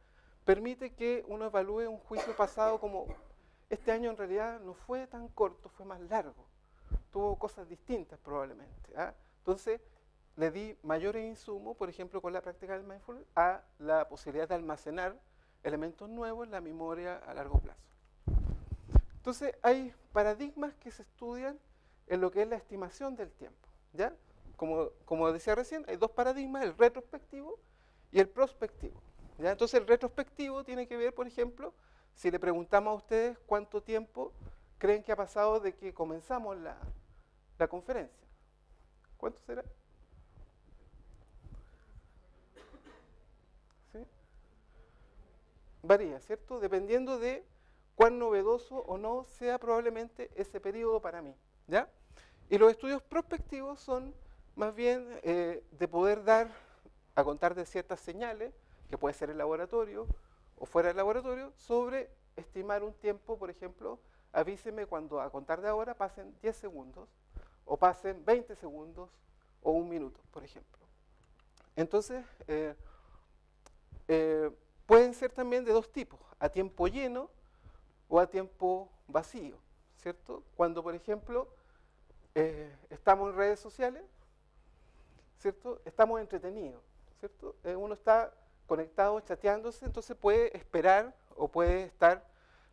permite que uno evalúe un juicio pasado como este año en realidad no fue tan corto, fue más largo, tuvo cosas distintas probablemente, ¿ah? Entonces le di mayores insumos, por ejemplo con la práctica del mindfulness, a la posibilidad de almacenar elementos nuevos en la memoria a largo plazo. Entonces hay paradigmas que se estudian en lo que es la estimación del tiempo, ¿ya? Como decía recién, hay 2 paradigmas, el retrospectivo y el prospectivo, ¿ya? Entonces el retrospectivo tiene que ver, por ejemplo, si le preguntamos a ustedes cuánto tiempo creen que ha pasado de que comenzamos la conferencia? ¿Cuánto será? ¿Sí? Varía, ¿cierto? Dependiendo de cuán novedoso o no sea probablemente ese periodo para mí, ¿ya? Y los estudios prospectivos son más bien de poder a contar de ciertas señales, que puede ser el laboratorio o fuera del laboratorio, sobre estimar un tiempo, por ejemplo, avíseme cuando a contar de ahora pasen 10 segundos, o pasen 20 segundos, o 1 minuto, por ejemplo. Entonces, pueden ser también de dos tipos, a tiempo lleno o a tiempo vacío, ¿cierto? Cuando, por ejemplo, estamos en redes sociales, ¿cierto? Estamos entretenidos, ¿cierto? Uno está conectado, chateándose, entonces puede esperar o puede estar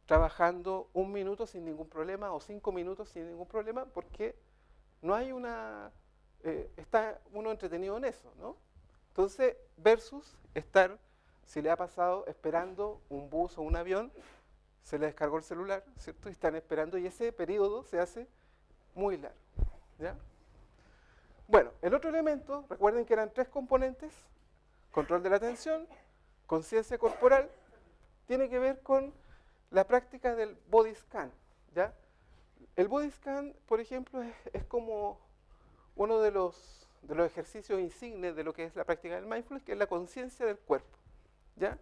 trabajando 1 minuto sin ningún problema o 5 minutos sin ningún problema, porque no hay está uno entretenido en eso, ¿no? Entonces, versus estar, si le ha pasado, esperando un bus o un avión, se le descargó el celular, ¿cierto? Y están esperando y ese periodo se hace muy largo, ¿ya? Bueno, el otro elemento, recuerden que eran 3 componentes: control de la atención, conciencia corporal, tiene que ver con la práctica del body scan, ¿ya? El body scan, por ejemplo, es como uno de los ejercicios insignes de lo que es la práctica del mindfulness, que es la conciencia del cuerpo, ¿ya?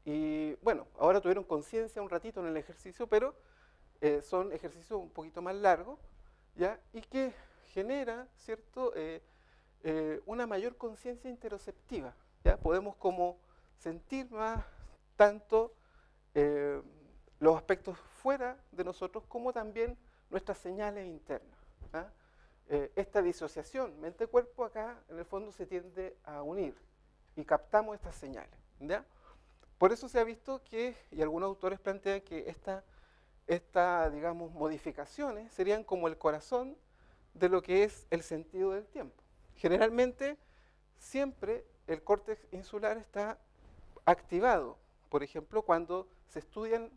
Y bueno, ahora tuvieron conciencia un ratito en el ejercicio, pero son ejercicios un poquito más largos, ¿ya? Y que genera, ¿cierto?, una mayor conciencia interoceptiva, ¿ya? Podemos como sentir más tanto los aspectos fuera de nosotros como también nuestras señales internas, ¿ah? Esta disociación mente-cuerpo acá en el fondo se tiende a unir y captamos estas señales, ¿ya? Por eso se ha visto que, y algunos autores plantean que digamos, modificaciones serían como el corazón de lo que es el sentido del tiempo. Generalmente, siempre el córtex insular está activado. Por ejemplo, cuando se estudian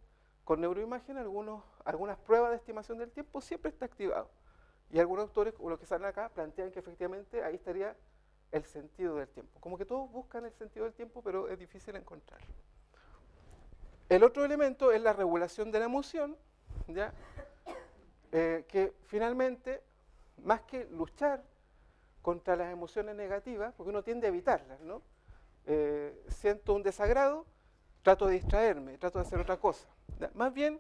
con neuroimagen algunas pruebas de estimación del tiempo, siempre está activado. Y algunos autores, como los que salen acá, plantean que efectivamente ahí estaría el sentido del tiempo. Como que todos buscan el sentido del tiempo, pero es difícil encontrarlo. El otro elemento es la regulación de la emoción, ¿ya? Que finalmente, más que luchar contra las emociones negativas, porque uno tiende a evitarlas, ¿no? Siento un desagrado, trato de distraerme, trato de hacer otra cosa, ¿ya? Más bien,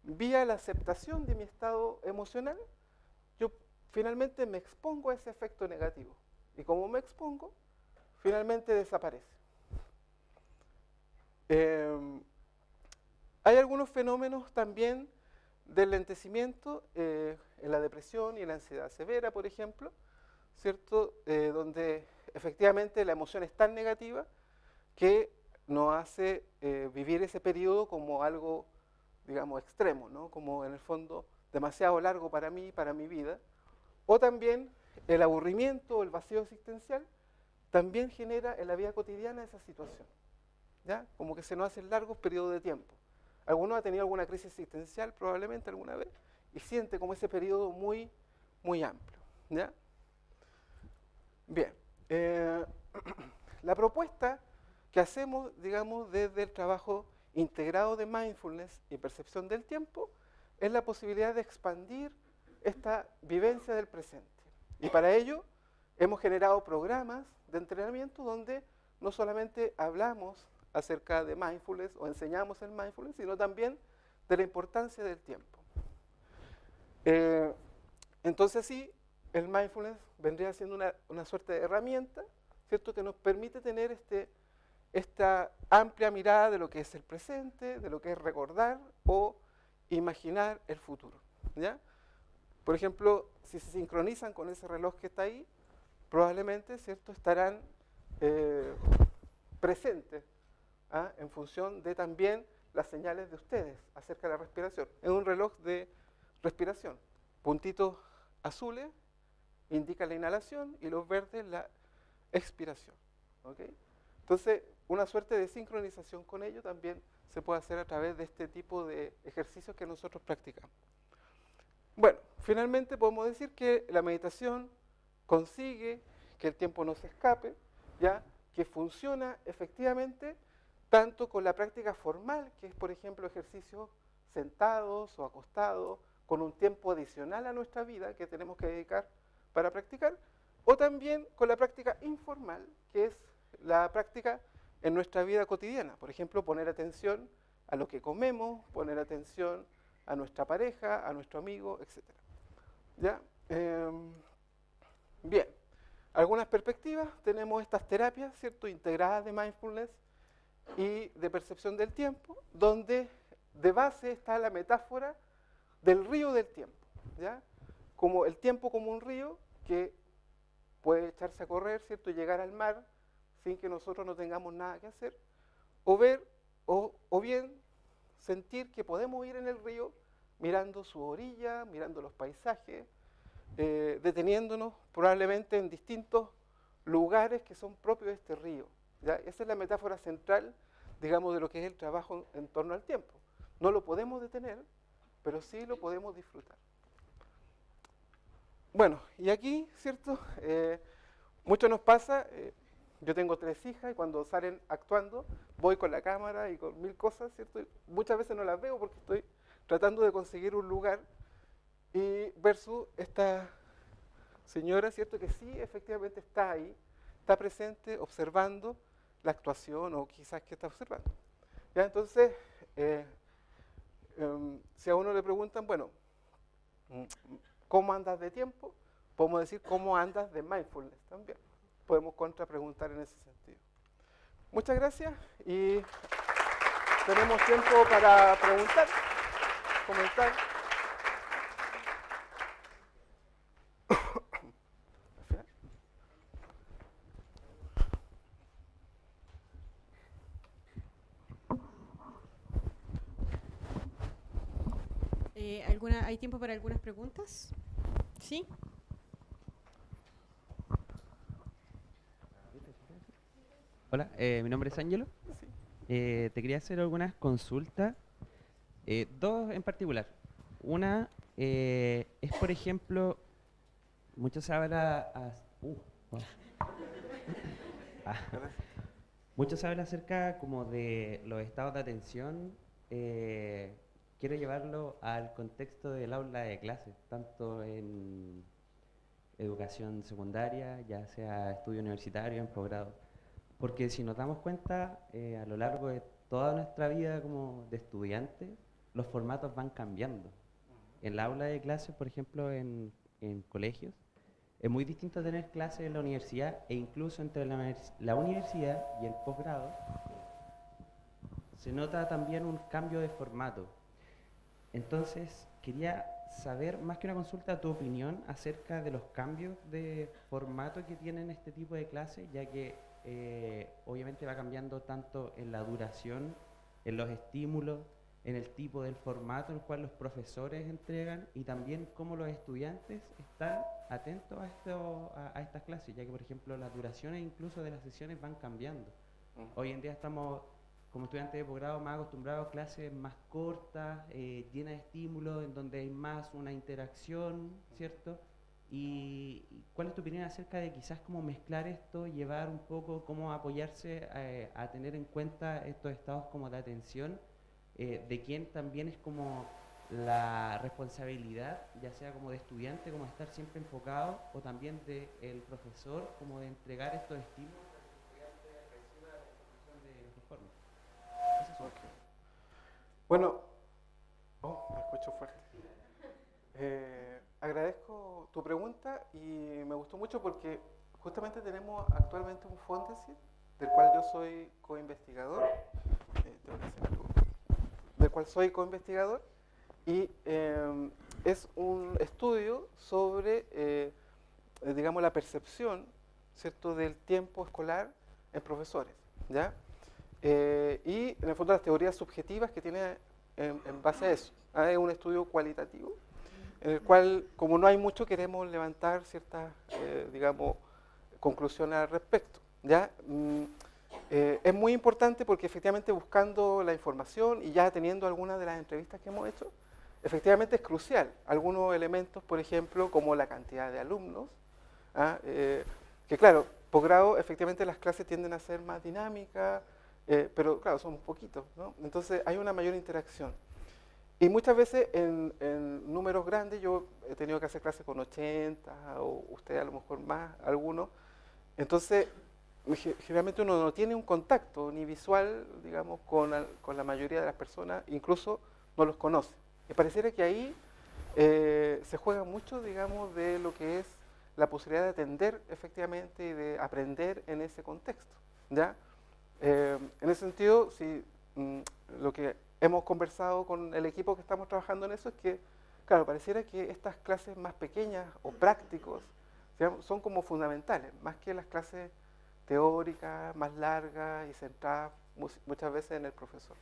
vía la aceptación de mi estado emocional, yo finalmente me expongo a ese efecto negativo. Y como me expongo, finalmente desaparece. Hay algunos fenómenos también del lentecimiento en la depresión y en la ansiedad severa, por ejemplo, ¿cierto? Donde efectivamente la emoción es tan negativa que nos hace vivir ese periodo como algo, digamos, extremo, ¿no? Como en el fondo demasiado largo para mí, para mi vida. O también el aburrimiento o el vacío existencial también genera en la vida cotidiana esa situación, ¿ya? Como que se nos hacen largos periodos de tiempo. Alguno ha tenido alguna crisis existencial probablemente alguna vez y siente como ese periodo muy, muy amplio, ¿ya? Bien, la propuesta que hacemos, digamos, desde el trabajo integrado de mindfulness y percepción del tiempo es la posibilidad de expandir esta vivencia del presente. Y para ello hemos generado programas de entrenamiento donde no solamente hablamos acerca de mindfulness o enseñamos el mindfulness, sino también de la importancia del tiempo. Entonces sí, el mindfulness vendría siendo una suerte de herramienta, ¿cierto?, que nos permite tener esta amplia mirada de lo que es el presente, de lo que es recordar o imaginar el futuro, ¿ya? Por ejemplo, si se sincronizan con ese reloj que está ahí, probablemente, ¿cierto?, estarán presentes, ¿ah?, en función de también las señales de ustedes acerca de la respiración. Es un reloj de respiración. Puntitos azules indican la inhalación y los verdes la expiración, ¿okay? Entonces, una suerte de sincronización con ello también se puede hacer a través de este tipo de ejercicios que nosotros practicamos. Bueno, finalmente podemos decir que la meditación consigue que el tiempo no se escape, ya que funciona efectivamente tanto con la práctica formal, que es por ejemplo ejercicios sentados o acostados, con un tiempo adicional a nuestra vida que tenemos que dedicar para practicar, o también con la práctica informal, que es la práctica en nuestra vida cotidiana. Por ejemplo, poner atención a lo que comemos, poner atención a nuestra pareja, a nuestro amigo, etc. ¿Ya? Bien, algunas perspectivas. Tenemos estas terapias, ¿cierto?, integradas de mindfulness y de percepción del tiempo, donde de base está la metáfora del río del tiempo, ¿ya? Como el tiempo como un río que puede echarse a correr, ¿cierto?, y llegar al mar sin que nosotros no tengamos nada que hacer, o ver, o bien sentir que podemos ir en el río mirando su orilla, mirando los paisajes, deteniéndonos probablemente en distintos lugares que son propios de este río, ¿ya? Esa es la metáfora central, digamos, de lo que es el trabajo en torno al tiempo. No lo podemos detener, pero sí lo podemos disfrutar. Bueno, y aquí, ¿cierto? Mucho nos pasa, yo tengo 3 hijas y cuando salen actuando voy con la cámara y con 1000 cosas, ¿cierto? Y muchas veces no las veo porque estoy tratando de conseguir un lugar y versus esta señora, ¿cierto? Que sí, efectivamente está ahí, está presente, observando la actuación o quizás que está observando. ¿Ya? Entonces, si a uno le preguntan, bueno, ¿cómo andas de tiempo? Podemos decir cómo andas de mindfulness también. Podemos contrapreguntar en ese sentido. Muchas gracias y tenemos tiempo para preguntar, comentar. ¿Hay tiempo para algunas preguntas? ¿Sí? Hola, mi nombre es Ángelo. Te quería hacer algunas consultas, 2 en particular. Una es, por ejemplo, mucho se habla, mucho se habla acerca como de los estados de atención. Quiero llevarlo al contexto del aula de clase, tanto en educación secundaria, ya sea estudio universitario, en posgrado. Porque si nos damos cuenta, a lo largo de toda nuestra vida como de estudiante, los formatos van cambiando. En la aula de clases, por ejemplo, en colegios, es muy distinto tener clases en la universidad e incluso entre la universidad y el posgrado se nota también un cambio de formato. Entonces, quería saber, más que una consulta, tu opinión acerca de los cambios de formato que tienen este tipo de clases, ya que obviamente va cambiando tanto en la duración, en los estímulos, en el tipo del formato en el cual los profesores entregan y también cómo los estudiantes están atentos a estas clases, ya que por ejemplo las duraciones incluso de las sesiones van cambiando. Hoy en día estamos como estudiantes de posgrado más acostumbrados a clases más cortas, llenas de estímulos, en donde hay más una interacción, ¿cierto? ¿Y cuál es tu opinión acerca de quizás cómo mezclar esto, llevar un poco, cómo apoyarse a tener en cuenta estos estados como de atención, de quién también es como la responsabilidad, ya sea como de estudiante, como de estar siempre enfocado, o también del profesor, como de entregar estos estímulos para que el estudiante reciba la información de mejor forma? Okay. Bueno, me escucho fuerte. Agradezco tu pregunta y me gustó mucho porque justamente tenemos actualmente un Fondesit del cual yo soy co-investigador, y es un estudio sobre, digamos, la percepción, ¿cierto?, del tiempo escolar en profesores, ¿ya? Y en el fondo las teorías subjetivas que tiene en base a eso. Es un estudio cualitativo en el cual, como no hay mucho, queremos levantar ciertas, digamos, conclusiones al respecto, ¿ya? Es muy importante porque efectivamente buscando la información y ya teniendo algunas de las entrevistas que hemos hecho, efectivamente es crucial. Algunos elementos, por ejemplo, como la cantidad de alumnos, ¿ah? Que claro, posgrado efectivamente las clases tienden a ser más dinámicas, pero claro, somos poquitos, ¿no? Entonces hay una mayor interacción. Y muchas veces en números grandes, yo he tenido que hacer clases con 80 o usted a lo mejor más, algunos. Entonces, generalmente uno no tiene un contacto ni visual, digamos, con la mayoría de las personas, incluso no los conoce. Y pareciera que ahí se juega mucho, digamos, de lo que es la posibilidad de atender efectivamente y de aprender en ese contexto, ¿ya? En ese sentido, si, lo que hemos conversado con el equipo que estamos trabajando en eso es que, claro, pareciera que estas clases más pequeñas o prácticos, digamos, son como fundamentales, más que las clases teóricas, más largas y centradas muchas veces en el profesor.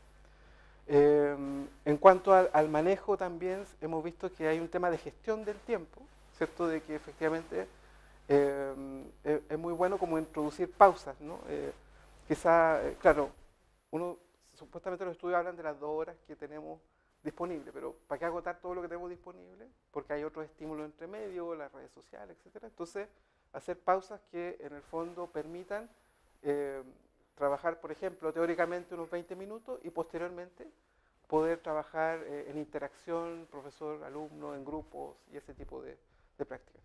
En cuanto al manejo también hemos visto que hay un tema de gestión del tiempo, ¿cierto? De que efectivamente es muy bueno como introducir pausas, ¿no? Quizá, claro, uno, supuestamente los estudios hablan de las 2 horas que tenemos disponibles, pero ¿para qué agotar todo lo que tenemos disponible? Porque hay otros estímulos entre medio, las redes sociales, etcétera. Entonces, hacer pausas que en el fondo permitan trabajar, por ejemplo, teóricamente unos 20 minutos y posteriormente poder trabajar en interacción profesor-alumno, en grupos y ese tipo de prácticas.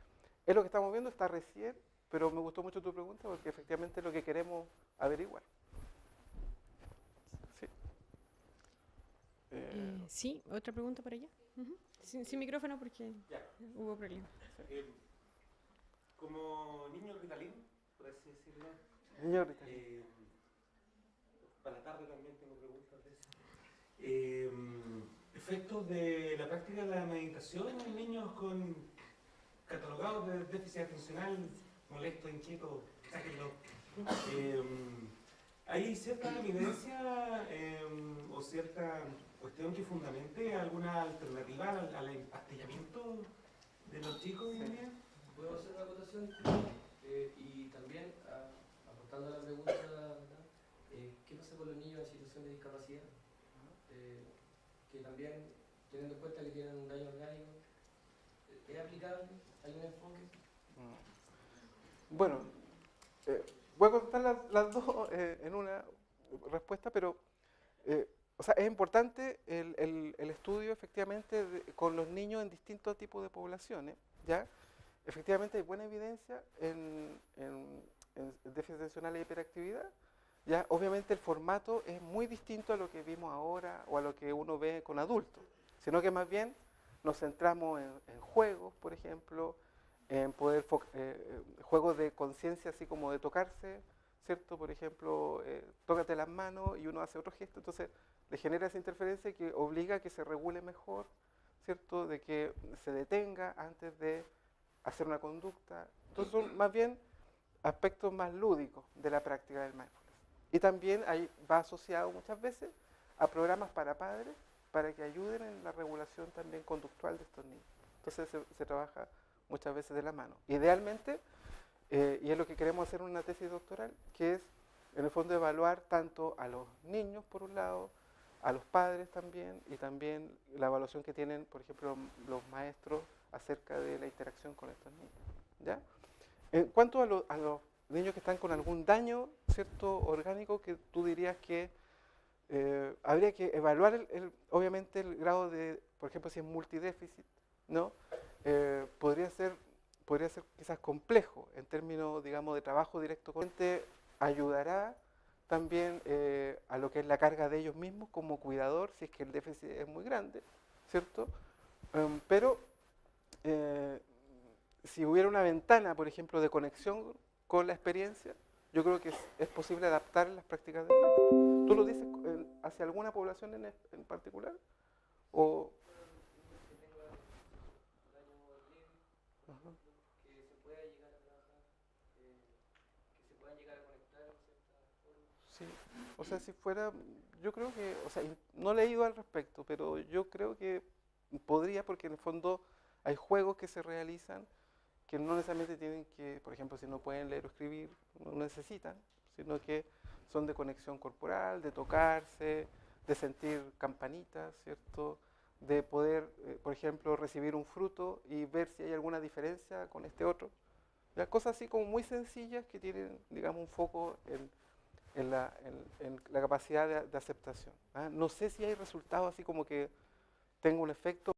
Es lo que estamos viendo, está recién, pero me gustó mucho tu pregunta porque efectivamente es lo que queremos averiguar. Sí. Sí, otra pregunta por allá. Sin micrófono porque hubo problema. Como niño Ritalin, por así decirlo. Niño Ritalin. Para la tarde también tengo preguntas de eso. Efectos de la práctica de la meditación en niños catalogados de déficit atencional, molesto, inquieto, sáquenlo. ¿Hay cierta evidencia o cierta cuestión que fundamente alguna alternativa al empastillamiento de los chicos hoy en día? ¿Puedo hacer una acotación? Y también, aportando a la pregunta, ¿qué pasa con los niños en situación de discapacidad? Que también, teniendo en cuenta que tienen un daño orgánico, ¿es aplicable? ¿Hay un enfoque? Bueno, voy a contestar las dos en una respuesta, pero o sea, es importante el estudio efectivamente con los niños en distintos tipos de poblaciones, ¿ya? Efectivamente hay buena evidencia en déficit atencional e hiperactividad, ¿ya? Obviamente el formato es muy distinto a lo que vimos ahora o a lo que uno ve con adultos, sino que más bien nos centramos en juegos, por ejemplo, en poder juegos de conciencia así como de tocarse, ¿cierto? Por ejemplo, tócate las manos y uno hace otro gesto, entonces le genera esa interferencia que obliga a que se regule mejor, ¿cierto? De que se detenga antes de hacer una conducta. Entonces son más bien aspectos más lúdicos de la práctica del mindfulness. Y también ahí va asociado muchas veces a programas para padres para que ayuden en la regulación también conductual de estos niños. Entonces se trabaja muchas veces de la mano. Idealmente, y es lo que queremos hacer en una tesis doctoral, que es en el fondo evaluar tanto a los niños por un lado, a los padres también, y también la evaluación que tienen, por ejemplo, los maestros acerca de la interacción con estos niños, ¿ya? En cuanto a los niños que están con algún daño, ¿cierto?, orgánico, que tú dirías que habría que evaluar obviamente el grado de, por ejemplo, si es multidéficit, ¿no? Podría ser quizás complejo en términos, digamos, de trabajo directo con el cliente, ayudará también a lo que es la carga de ellos mismos como cuidador, si es que el déficit es muy grande, ¿cierto? Pero si hubiera una ventana, por ejemplo, de conexión con la experiencia, yo creo que es posible adaptar las prácticas de mindfulness. ¿Tú lo dices hacia alguna población en particular? ¿O? Que se pueda llegar a trabajar, que se puedan llegar a conectar en ciertas formas. Sí, o sea, si fuera, yo creo que, o sea, no he leído al respecto, pero yo creo que podría, porque en el fondo hay juegos que se realizan que no necesariamente tienen que, por ejemplo, si no pueden leer o escribir, no necesitan, sino que son de conexión corporal, de tocarse, de sentir campanitas, ¿cierto? De poder, por ejemplo, recibir un fruto y ver si hay alguna diferencia con este otro. ¿Ya? Cosas así como muy sencillas que tienen, digamos, un foco en la capacidad de aceptación. ¿Ah? No sé si hay resultados así como que tenga un efecto